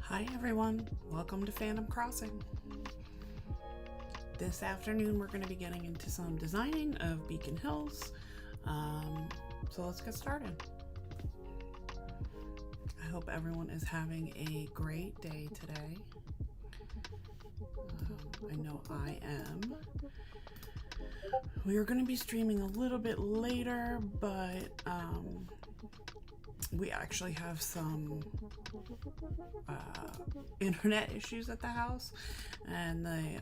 Hi everyone, welcome to FandomCrossing. This afternoon we're going to be getting into some designing of Beacon Hills, so let's get started. I hope everyone is having a great day today. I know I am. We are going to be streaming a little bit later, but we actually have some internet issues at the house, and the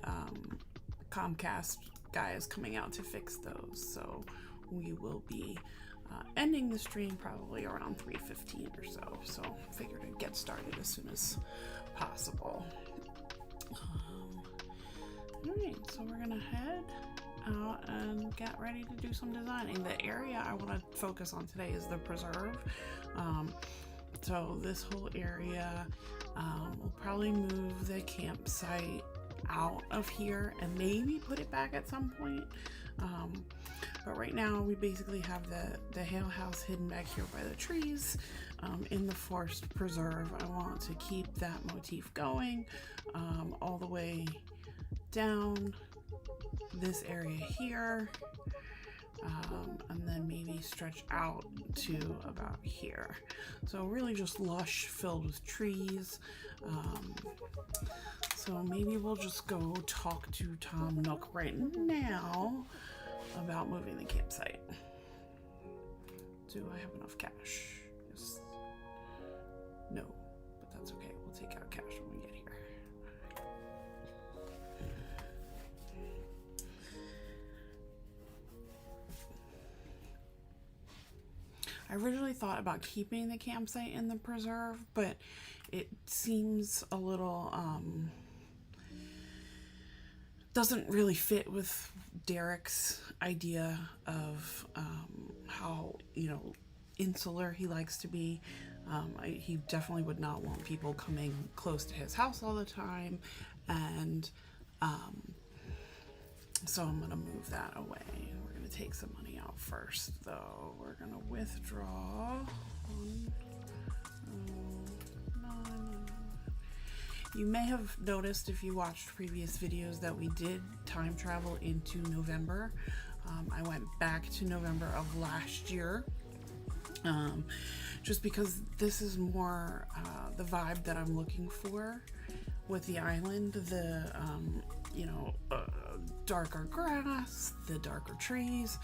Comcast guy is coming out to fix those, so we will be ending the stream probably around 3:15 or so figured to get started as soon as possible. Alright, so we're gonna head out and get ready to do some designing. The area I want to focus on today is the preserve. So this whole area, we'll probably move the campsite out of here and maybe put it back at some point. But right now we basically have the Hale House hidden back here by the trees in the forest preserve. I want to keep that motif going all the way down this area here, and then maybe stretch out to about here. So really just lush, filled with trees. So maybe we'll just go talk to Tom Nook right now about moving the campsite. Do I have enough cash? Yes. No, but that's okay. We'll take out cash when we get here. I originally thought about keeping the campsite in the preserve, but it seems a little doesn't really fit with Derek's idea of how, insular he likes to be. He definitely would not want people coming close to his house all the time, and so I'm gonna move that away. We're gonna take some money out first, though. We're gonna withdraw. You may have noticed if you watched previous videos that we did time travel into November. I went back to November of last year, just because this is more the vibe that I'm looking for with the island. The darker grass, the darker trees.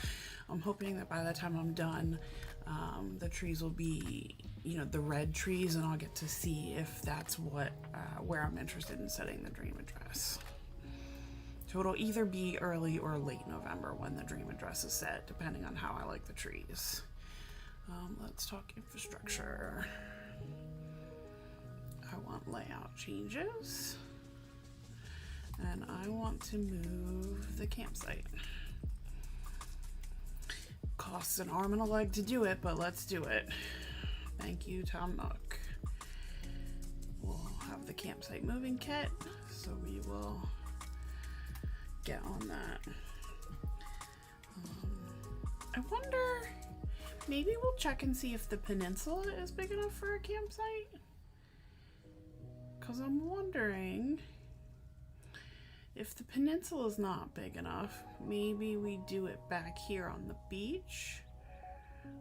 I'm hoping that by the time I'm done, the trees will be, the red trees, and I'll get to see if that's where I'm interested in setting the dream address. So it'll either be early or late November when the dream address is set, depending on how I like the trees. Let's talk infrastructure. I want layout changes, and I want to move the campsite. Costs an arm and a leg to do it, but let's do it. Thank you, Tom Nook. We'll have the campsite moving kit, so we will get on that. I wonder, maybe we'll check and see if the peninsula is big enough for a campsite. Because I'm wondering if the peninsula is not big enough, maybe we do it back here on the beach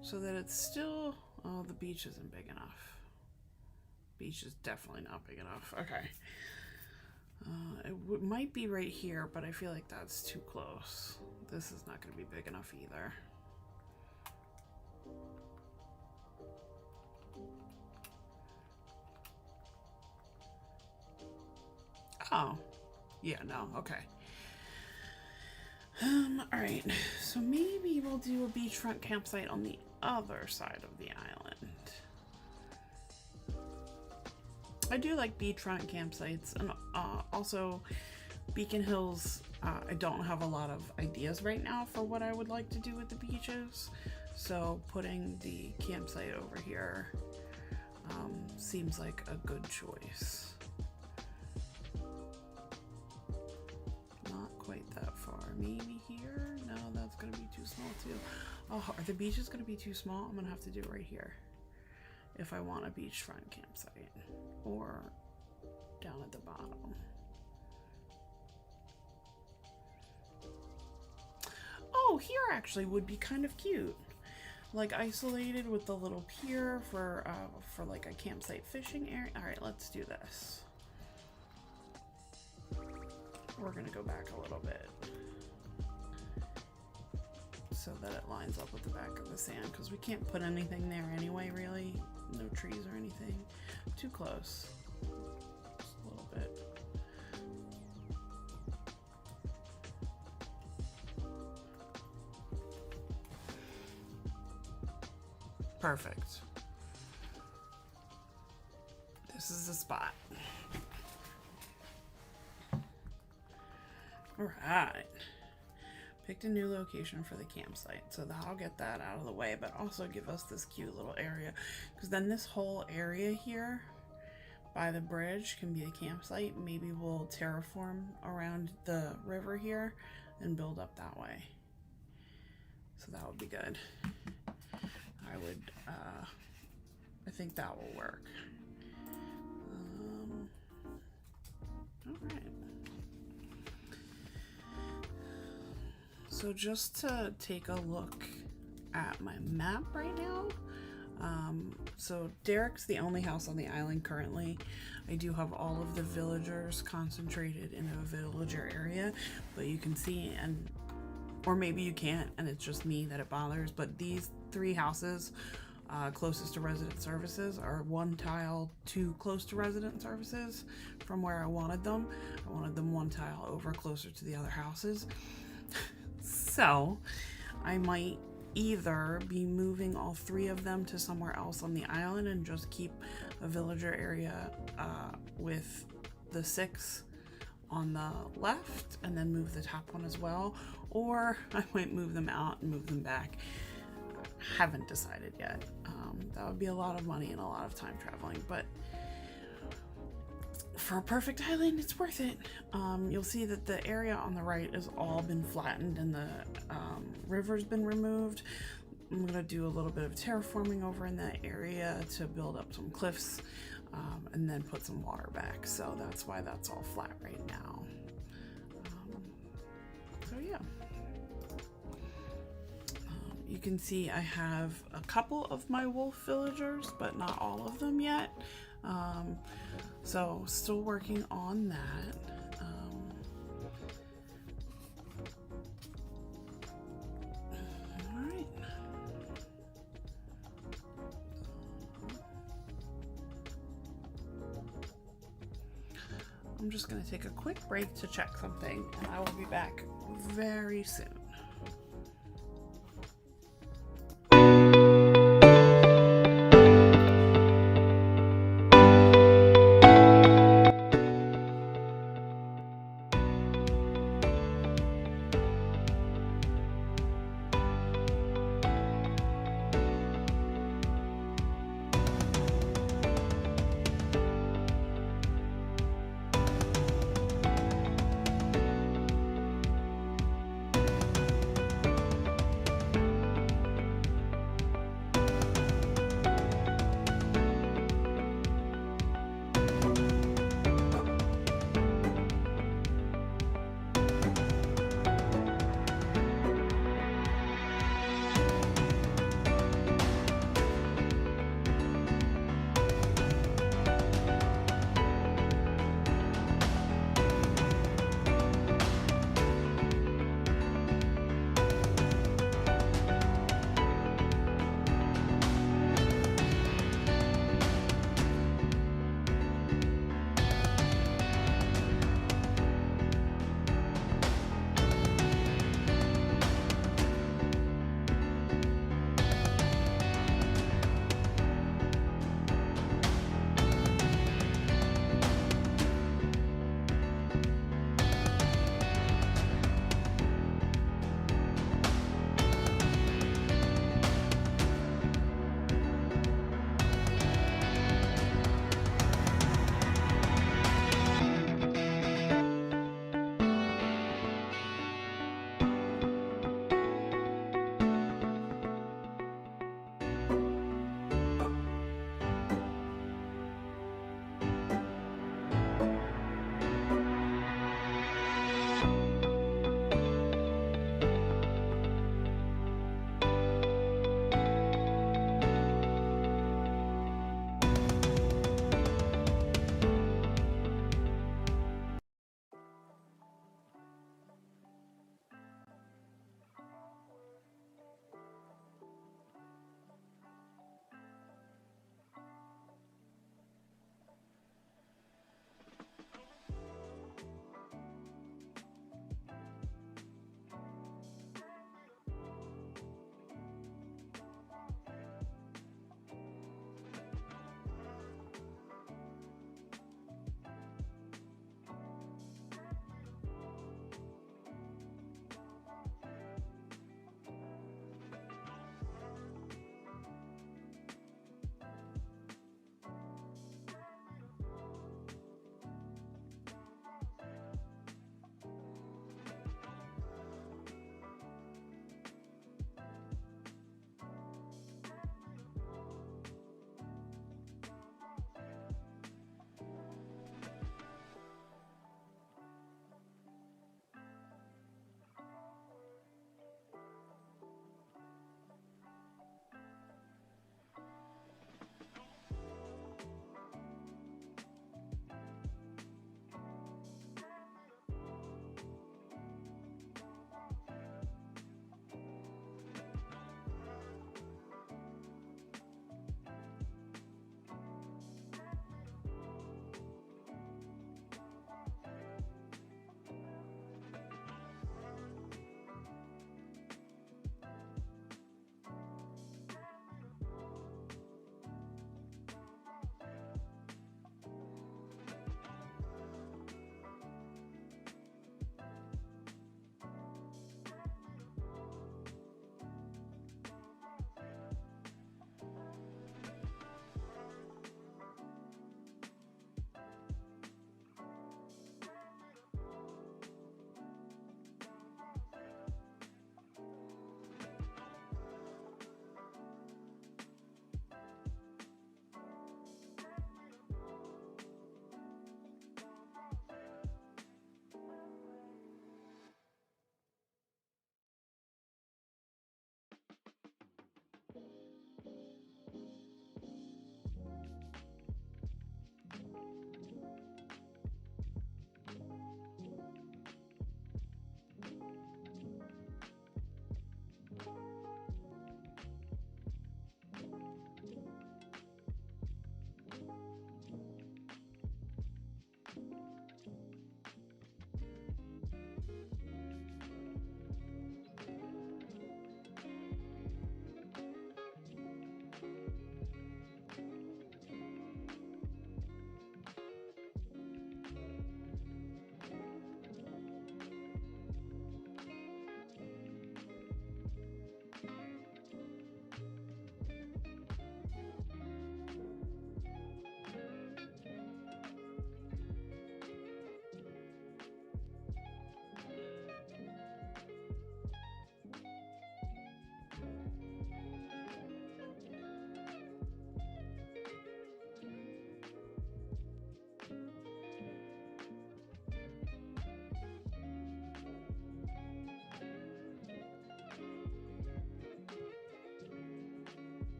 so that it's still, oh, the beach isn't big enough. Beach is definitely not big enough. Okay. It might be right here, but I feel like that's too close. This is not going to be big enough either. Oh, yeah, no, okay. All right, so maybe we'll do a beachfront campsite on the other side of the island. I do like beachfront campsites, and also Beacon Hills. I don't have a lot of ideas right now for what I would like to do with the beaches, so putting the campsite over here seems like a good choice. That far, maybe here. No, that's gonna be too small too. Oh, are the beaches gonna be too small? I'm gonna have to do it right here if I want a beachfront campsite, or down at the bottom. Oh, here actually would be kind of cute. Like isolated with the little pier for like a campsite fishing area. All right, let's do this. We're gonna go back a little bit so that it lines up with the back of the sand, because we can't put anything there anyway, really. No trees or anything. Too close. Just a little bit. Perfect. This is the spot. All right. Picked a new location for the campsite, so that'll get that out of the way, but also give us this cute little area, because then this whole area here by the bridge can be a campsite. Maybe we'll terraform around the river here and build up that way. So that would be good. I think that will work. All right. So just to take a look at my map right now. So Derek's the only house on the island currently. I do have all of the villagers concentrated in a villager area, but you can see, or maybe you can't, and it's just me that it bothers, but these 3 houses closest to resident services are 1 tile too close to resident services from where I wanted them. I wanted them 1 tile over closer to the other houses. So I might either be moving all 3 of them to somewhere else on the island and just keep a villager area with the 6 on the left and then move the top one as well, or I might move them out and move them back. Haven't decided yet. That would be a lot of money and a lot of time traveling, but for a perfect island, it's worth it. You'll see that the area on the right has all been flattened and the river's been removed. I'm gonna do a little bit of terraforming over in that area to build up some cliffs and then put some water back. So that's why that's all flat right now. So yeah. You can see I have a couple of my wolf villagers, but not all of them yet. So still working on that. All right. I'm just going to take a quick break to check something, and I will be back very soon.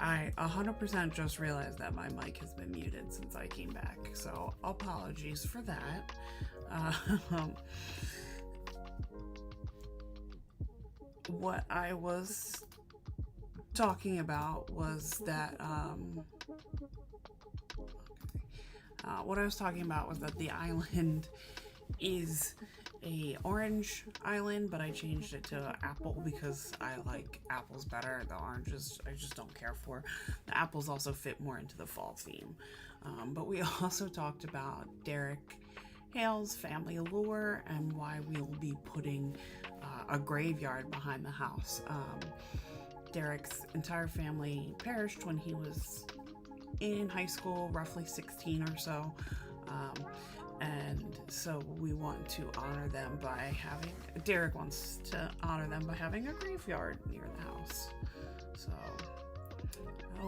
I 100% just realized that my mic has been muted since I came back, so apologies for that. What I was talking about was that the island is a orange island, but I changed it to apple because I like apples better. The oranges I just don't care for. The apples also fit more into the fall theme. But we also talked about Derek Hale's family lore and why we'll be putting a graveyard behind the house. Derek's entire family perished when he was in high school, roughly 16 or so. And so we want to honor them by Derek wants to honor them by having a graveyard near the house. So,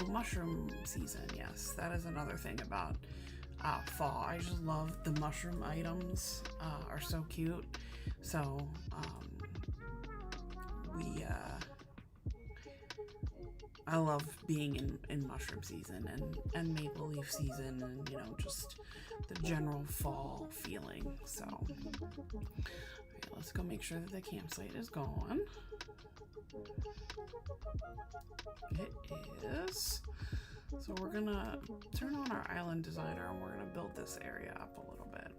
mushroom season, yes, that is another thing about fall. I just love the mushroom items, are so cute. So, I love being in mushroom season and maple leaf season and, you know, just the general fall feeling. So, okay, let's go make sure that the campsite is gone. It is. So we're gonna turn on our island designer and we're gonna build this area up a little bit.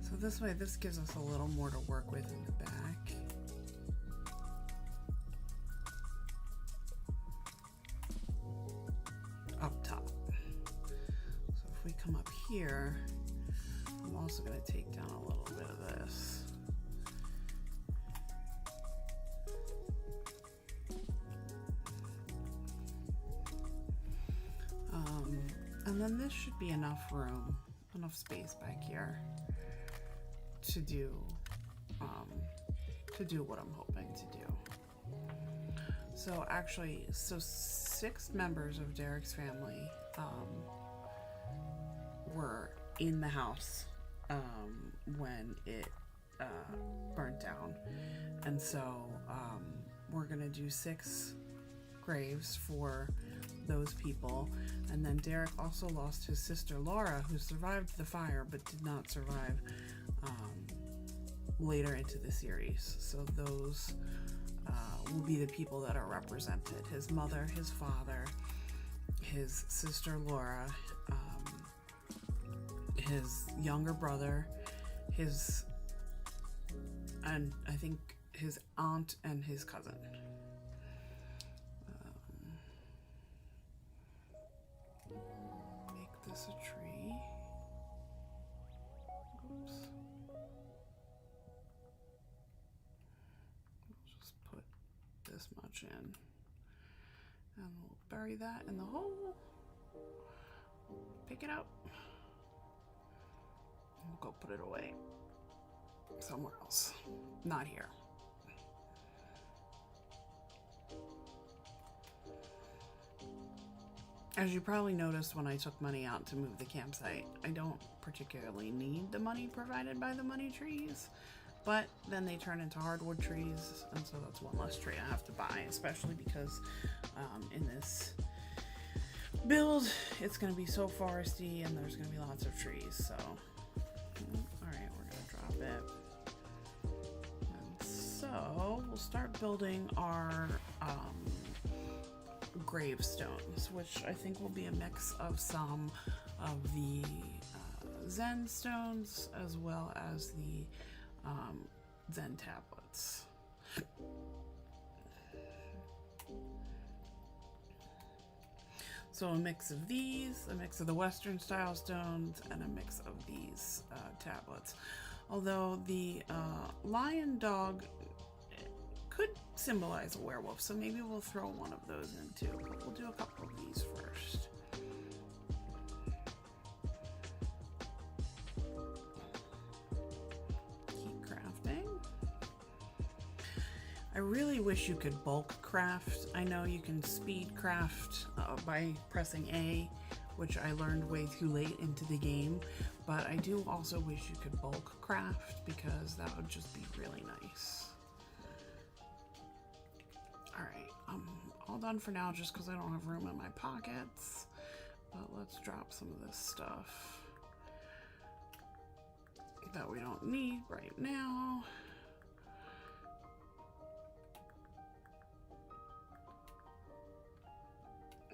So this way, this gives us a little more to work with in the back. Up top. So if we come up here, I'm also going to take down a little bit of this. And then this should be enough room, enough space back here to do what I'm hoping to do. So actually, 6 members of Derek's family were in the house when it burnt down, and so we're gonna do 6 graves for those people. And then Derek also lost his sister Laura, who survived the fire but did not survive later into the series. So those will be the people that are represented: his mother, his father, his sister Laura, his younger brother, and I think his aunt and his cousin. Make this a tree. Oops. Just put this much in, and we'll bury that in the hole. Pick it up. We'll go put it away somewhere else, not here. As you probably noticed when I took money out to move the campsite, I don't particularly need the money provided by the money trees, but then they turn into hardwood trees, and so that's one less tree I have to buy, especially because in this build it's going to be so foresty and there's going to be lots of trees. So alright, we're going to drop it. And so we'll start building our gravestones, which I think will be a mix of some of the Zen stones as well as the Zen tablets. So a mix of these, a mix of the Western style stones, and a mix of these tablets. Although the lion dog could symbolize a werewolf, so maybe we'll throw one of those in too. But we'll do a couple of these first. Keep crafting. I really wish you could bulk craft. I know you can speed craft by pressing A, which I learned way too late into the game, but I do also wish you could bulk craft because that would just be really nice. Alright, I'm all done for now just because I don't have room in my pockets, but let's drop some of this stuff that we don't need right now.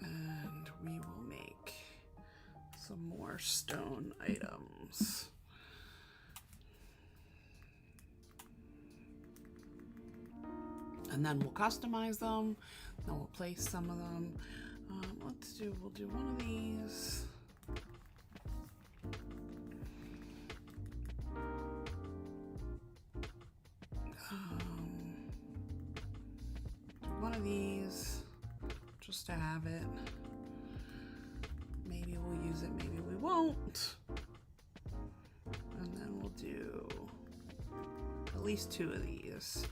And we will make some more stone items. And then we'll customize them, then we'll place some of them. We'll do one of these. One of these, just to have it. Maybe we'll use it, maybe we won't. And then we'll do at least 2 of these.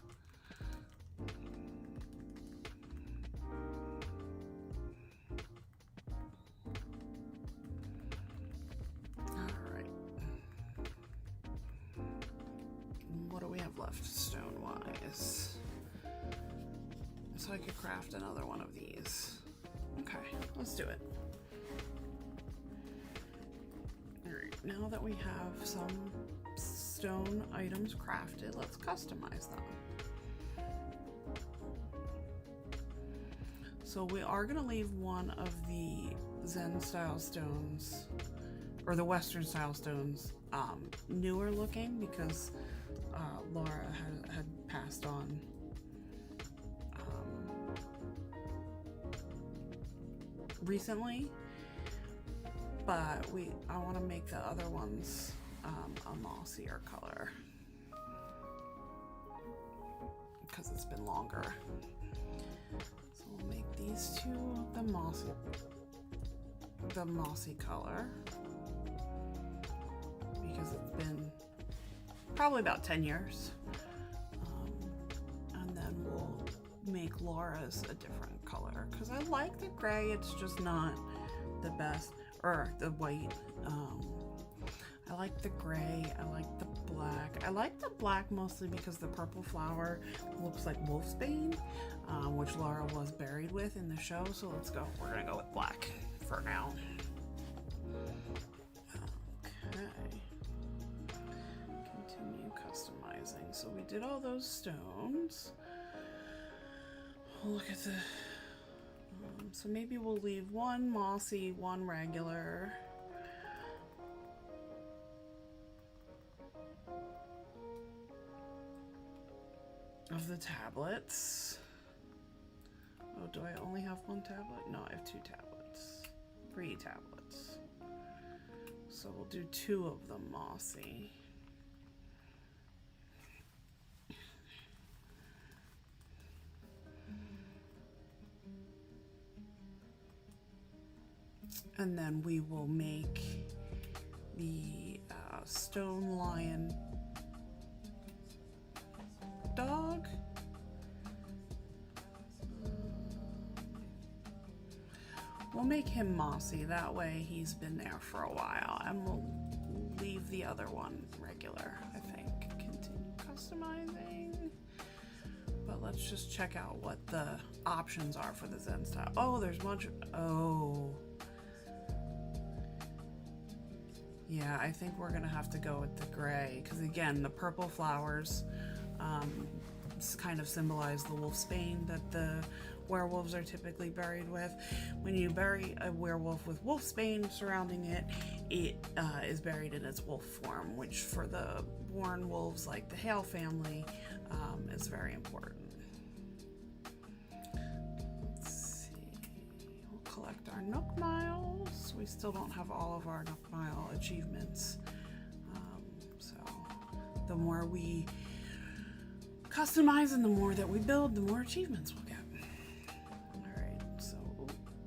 Left stone wise, so I could craft another one of these. Okay, let's do it. All right, now that we have some stone items crafted, let's customize them. So we are going to leave one of the Zen style stones, or the Western style stones, newer looking because Laura had passed on. Recently, but I want to make the other ones a mossier color because it's been longer. So we'll make these 2 the mossy color because it's been probably about 10 years. And then we'll make Laura's a different color because I like the gray, it's just not the best, or the white. I like the gray, I like the black. I like the black mostly because the purple flower looks like wolfsbane, which Laura was buried with in the show, so we're gonna go with black for now. Customizing. So we did all those stones. Look at the so maybe we'll leave 1 mossy, 1 regular. Of the tablets. Oh, do I only have 1 tablet? No, I have 2 tablets. 3 tablets. So we'll do 2 of them mossy. And then we will make the stone lion dog. We'll make him mossy, that way he's been there for a while, and we'll leave the other one regular, I think. Continue customizing. But let's just check out what the options are for the Zen style. Oh, there's much. Oh. Yeah, I think we're gonna have to go with the gray, because again, the purple flowers kind of symbolize the wolfsbane that the werewolves are typically buried with. When you bury a werewolf with wolfsbane surrounding it, it is buried in its wolf form, which for the born wolves like the Hale family is very important. Let's see, we'll collect our our Nook Miles. We still don't have all of our Nook Mile achievements. So the more we customize and the more that we build, the more achievements we'll get. Alright, so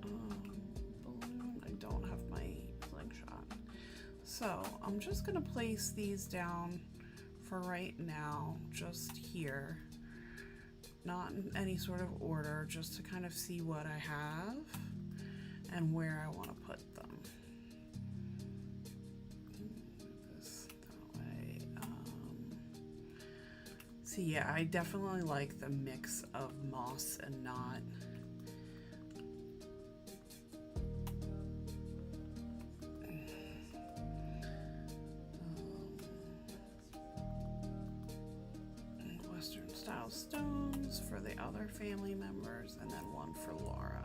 balloon, I don't have my slingshot. So I'm just gonna place these down for right now, just here. Not in any sort of order, just to kind of see what I have and where I want to put them. This that way. See, yeah, I definitely like the mix of moss and not. Western style stones for the other family members, and then one for Laura.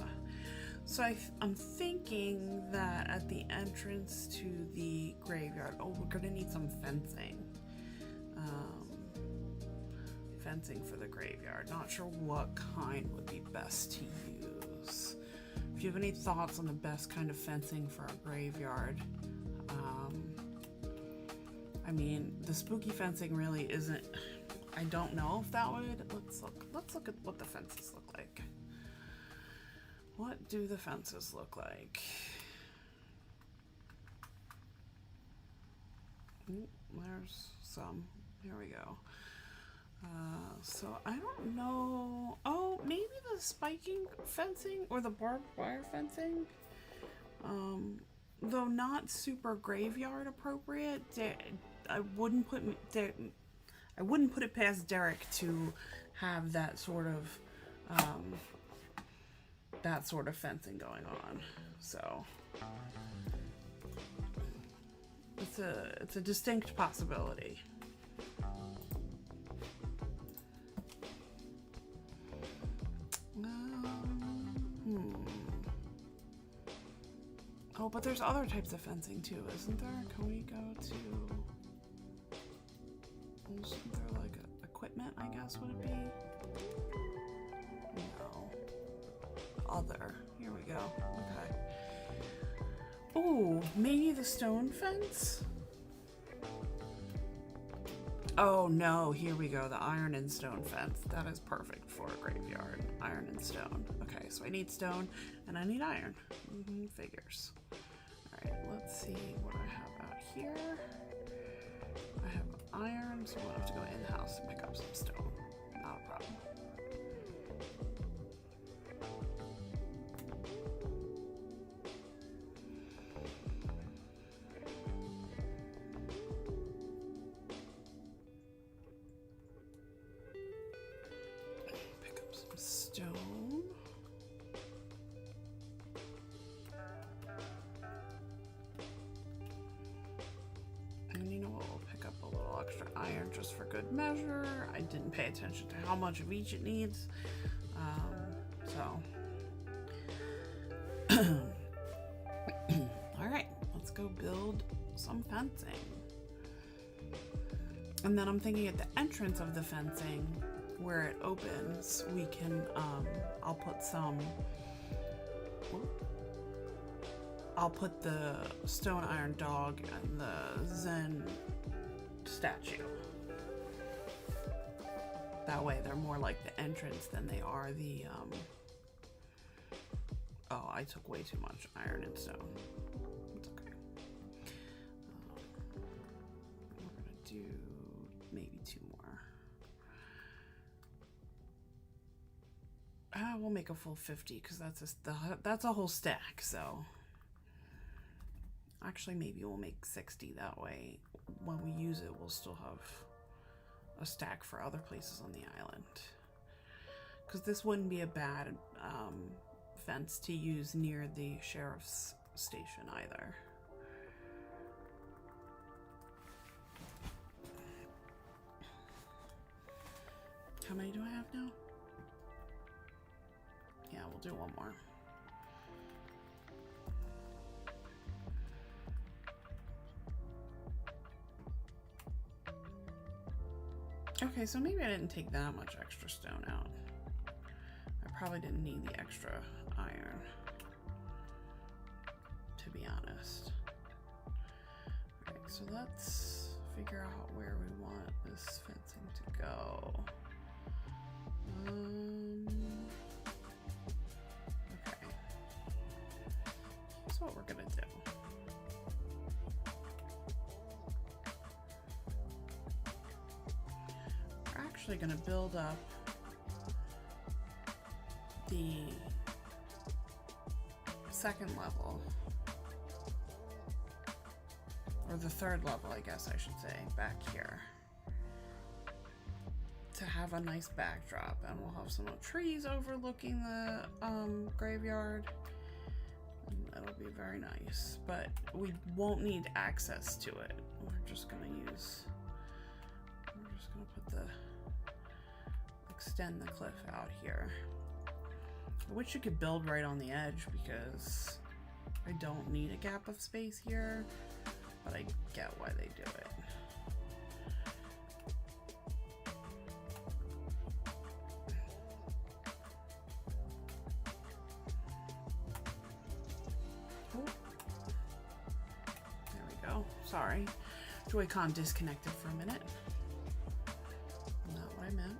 So I'm thinking that at the entrance to the graveyard, oh, we're gonna need some fencing. Fencing for the graveyard. Not sure what kind would be best to use. If you have any thoughts on the best kind of fencing for a graveyard, I mean, the spooky fencing really isn't. I don't know if that would. Let's look at what the fences look like. What do the fences look like? There's some. Here we go. So I don't know. Oh, maybe the spiking fencing or the barbed wire fencing. Though not super graveyard appropriate. I wouldn't put it past Derek to have that sort of fencing going on. So it's a distinct possibility. Oh, but there's other types of fencing too, isn't there? Can we go to? Isn't there like equipment, I guess, would it be? No. Other. Here we go. Okay. Oh, maybe the stone fence? Oh no, here we go. The iron and stone fence. That is perfect for a graveyard. Iron and stone. Okay, so I need stone and I need iron. Figures. Alright, let's see what I have out here. I have iron, so we'll have to go in the house and pick up some stone. Not a problem. Pick up some stone. And you know what? We'll pick up a little extra iron just for good measure. I didn't pay attention to how much of each it needs. All right, let's go build some fencing. And then I'm thinking at the entrance of the fencing, where it opens, we can, I'll put the stone iron dog and the Zen statue. That way they're more like the entrance than they are the, oh, I took way too much iron and stone. It's okay. We're gonna do maybe 2 more. We'll make a full 50 because that's a whole stack, so. Actually, maybe we'll make 60 that way. When we use it, we'll still have a stack for other places on the island. Because this wouldn't be a bad fence to use near the sheriff's station either. How many do I have now? Yeah, we'll do 1 more. Okay, so maybe I didn't take that much extra stone out. I probably didn't need the extra iron. to be honest. Alright, so let's figure out where we want this fencing to go. Okay. Here's what we're gonna do. We're actually gonna build up the second level, or the third level, I guess I should say, back here, to have a nice backdrop, and we'll have some trees overlooking the graveyard, and it'll be very nice, but we won't need access to it. We're just gonna extend the cliff out here. I wish you could build right on the edge because I don't need a gap of space here, but I get why they do it. Oh. There we go. Sorry. Joy-Con disconnected for a minute. Not what I meant.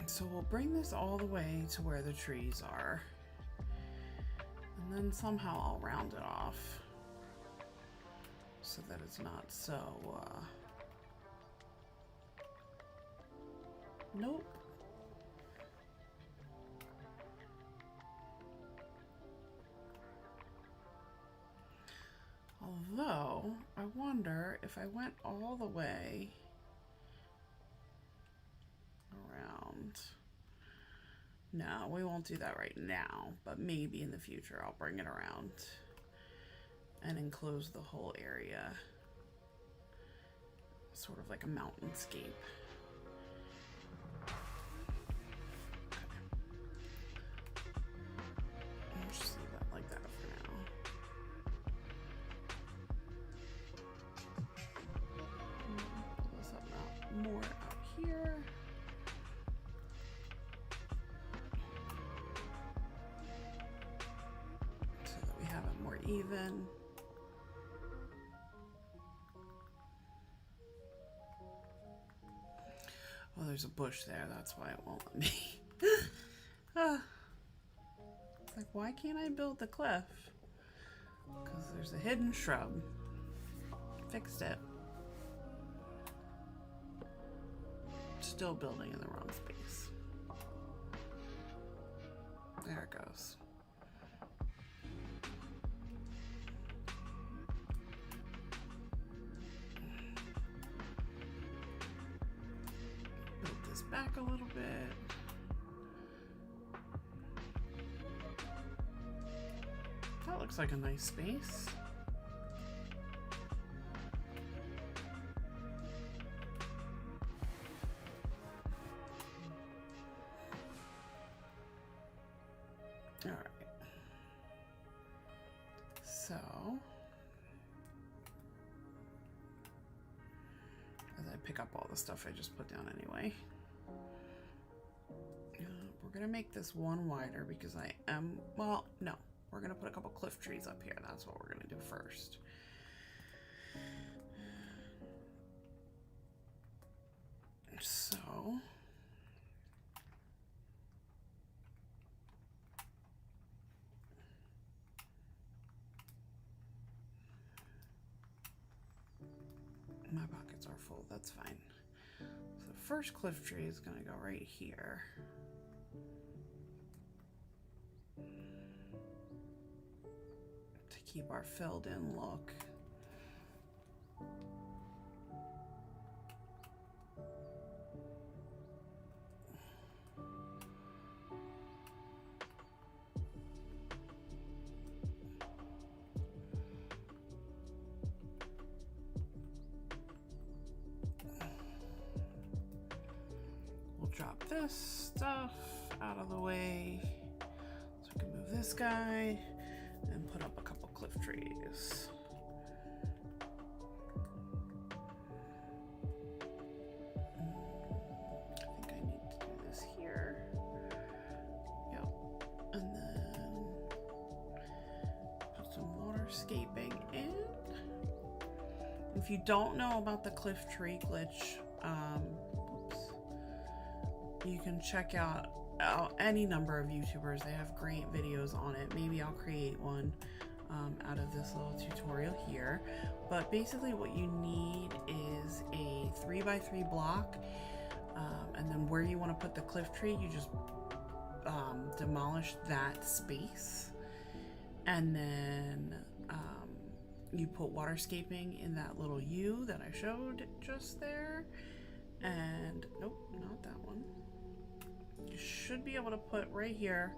So we'll bring this all the way to where the trees are, and then somehow I'll round it off so that it's not so, nope. Although, I wonder if I went all the way around. No, we won't do that right now, but maybe in the future I'll bring it around and enclose the whole area, sort of like a mountainscape. I'll just leave that like that for now. Pull this up out more out here. Even. Oh, there's a bush there. That's why it won't let me. It's like, why can't I build the cliff? Because there's a hidden shrub. Fixed it. Still building in the wrong space. There it goes. Back a little bit. That looks like a nice space. All right. So, as I pick up all the stuff I just put down anyway. We're gonna make this one wider because I am, well, no, we're gonna put a couple cliff trees up here. That's what we're gonna do first. So, my pockets are full, that's fine. So the first cliff tree is gonna go right here. To keep our filled in look. drop this stuff out of the way so I can move this guy and put up a couple cliff trees. I think I need to do this here. Yep. And then put some waterscaping in. If you don't know about the cliff tree glitch, you can check out any number of YouTubers. They have great videos on it. Maybe I'll create one out of this little tutorial here. But basically what you need is a 3x3 block, and then where you want to put the cliff tree, you just demolish that space, and then you put waterscaping in that little U that I showed just there. And nope, not that one. You should be able to put right here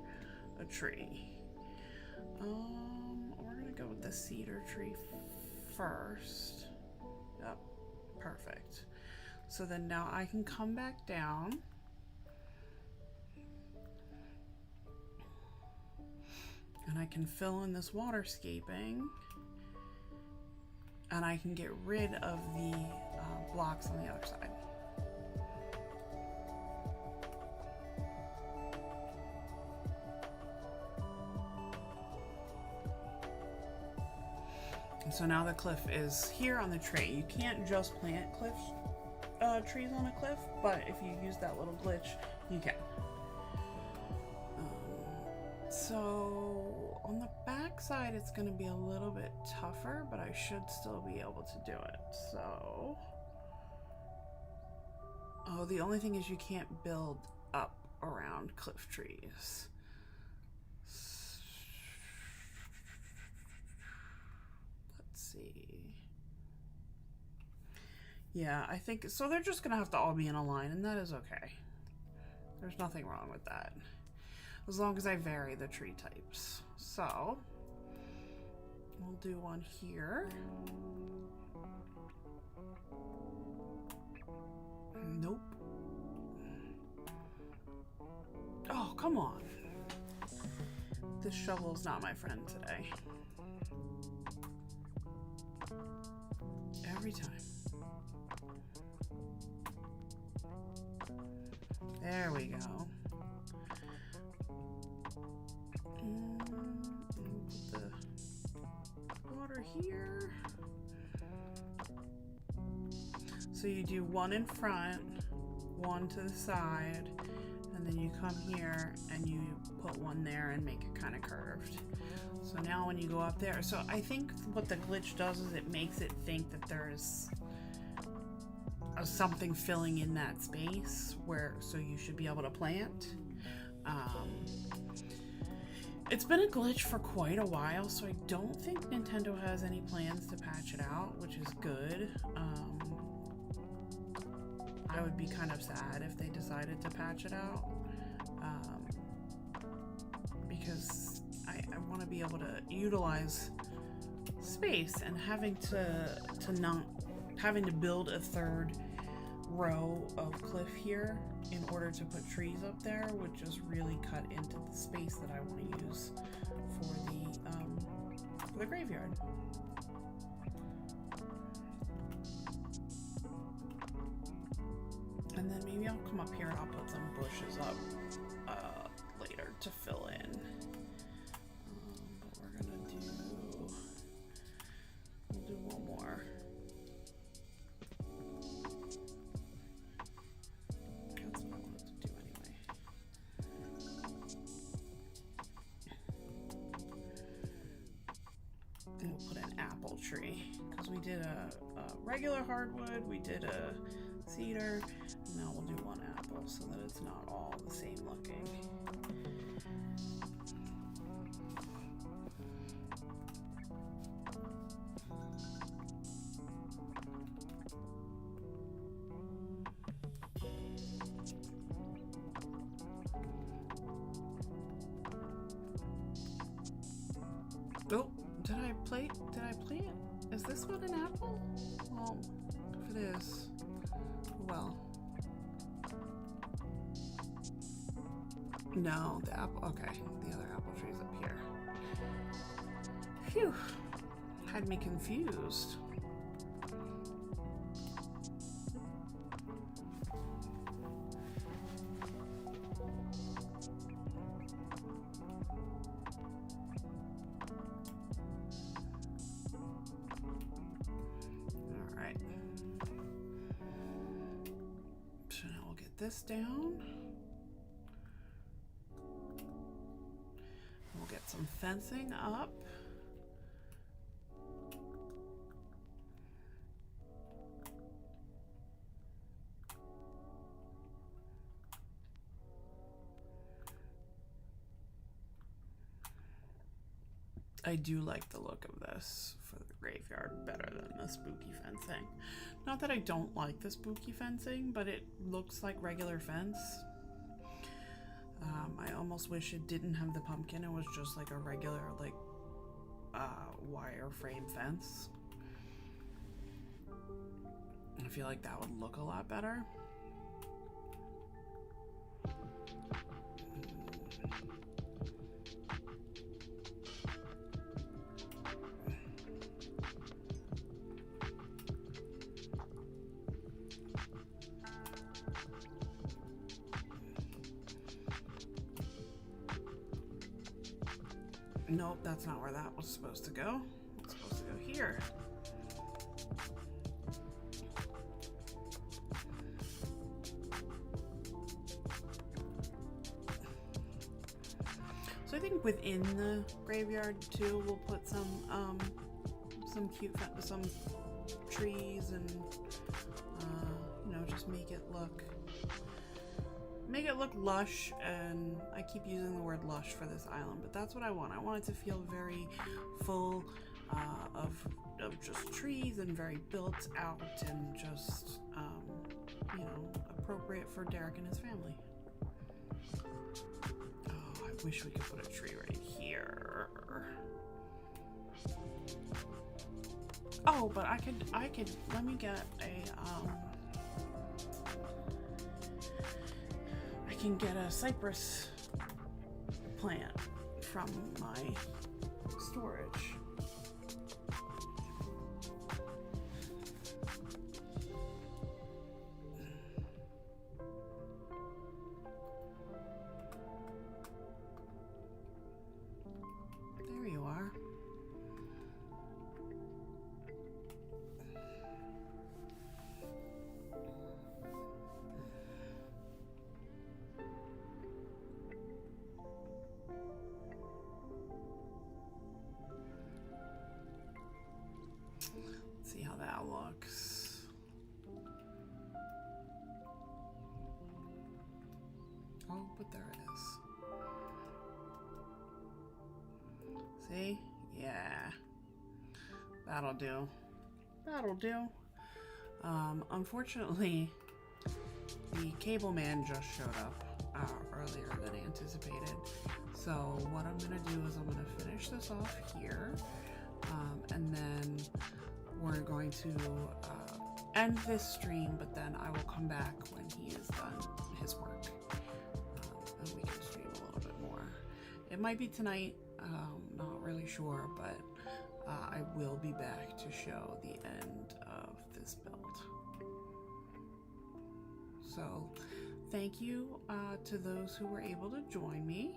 a tree. We're gonna go with the cedar tree first. Yep, perfect. So then now I can come back down and I can fill in this waterscaping, and I can get rid of the blocks on the other side. And so now the cliff is here on the tray. You can't just plant trees on a cliff, but if you use that little glitch, you can. So on the back side, it's going to be a little bit tougher, but I should still be able to do it. So, oh, the only thing is you can't build up around cliff trees. Let's see. Yeah, I think so. They're just going to have to all be in a line, and that is okay. There's nothing wrong with that, as long as I vary the tree types. So we'll do one here. Nope. Oh, come on. This shovel's not my friend today. Every time. There we go. Put the water here. So you do one in front, one to the side, and then you come here and you put one there and make it kind of curved. So now when you go up there, so I think what the glitch does is it makes it think that there's something filling in that space where, so you should be able to plant. It's been a glitch for quite a while, so I don't think Nintendo has any plans to patch it out, which is good. I would be kind of sad if they decided to patch it out, because I want to be able to utilize space, and having to build a third row of cliff here in order to put trees up there would just really cut into the space that I want to use for the graveyard. And then maybe I'll come up here and I'll put some bushes up later to fill in. But we're gonna we'll do one more. That's what I wanted to do anyway. And we'll put an apple tree, because we did a regular hardwood, we did a cedar, and now we'll do one apple so that it's not all the same looking. Oh, did I plant? Is this one an apple? Well, if it is, well. No, the apple. Okay, the other apple tree's up here. Phew, had me confused. All right. So now we'll get this down. We'll get some fencing up. I do like the look of this for the graveyard better than the spooky fencing. Not that I don't like the spooky fencing, but it looks like regular fence. I almost wish it didn't have the pumpkin. It was just like a regular, like, wire frame fence. I feel like that would look a lot better. Nope, that's not where that was supposed to go. It's supposed to go here. So I think within the graveyard too, we'll put some cute, some trees and you know, just make it look lush. And I keep using the word lush for this island, but that's what I want. I want it to feel very full of just trees and very built out and just you know, appropriate for Derek and his family. Oh, I wish we could put a tree right here. Oh, but I could let me get a I can get a cypress plant from my storage. There you are. See how that looks. Oh, but there it is. See? Yeah. That'll do. That'll do. Unfortunately, the cable man just showed up earlier than anticipated. So what I'm gonna do is I'm gonna finish this off here, and then we're going to end this stream, but then I will come back when he has done his work, and we can stream a little bit more. It might be tonight, not really sure, but I will be back to show the end of this build. So thank you to those who were able to join me.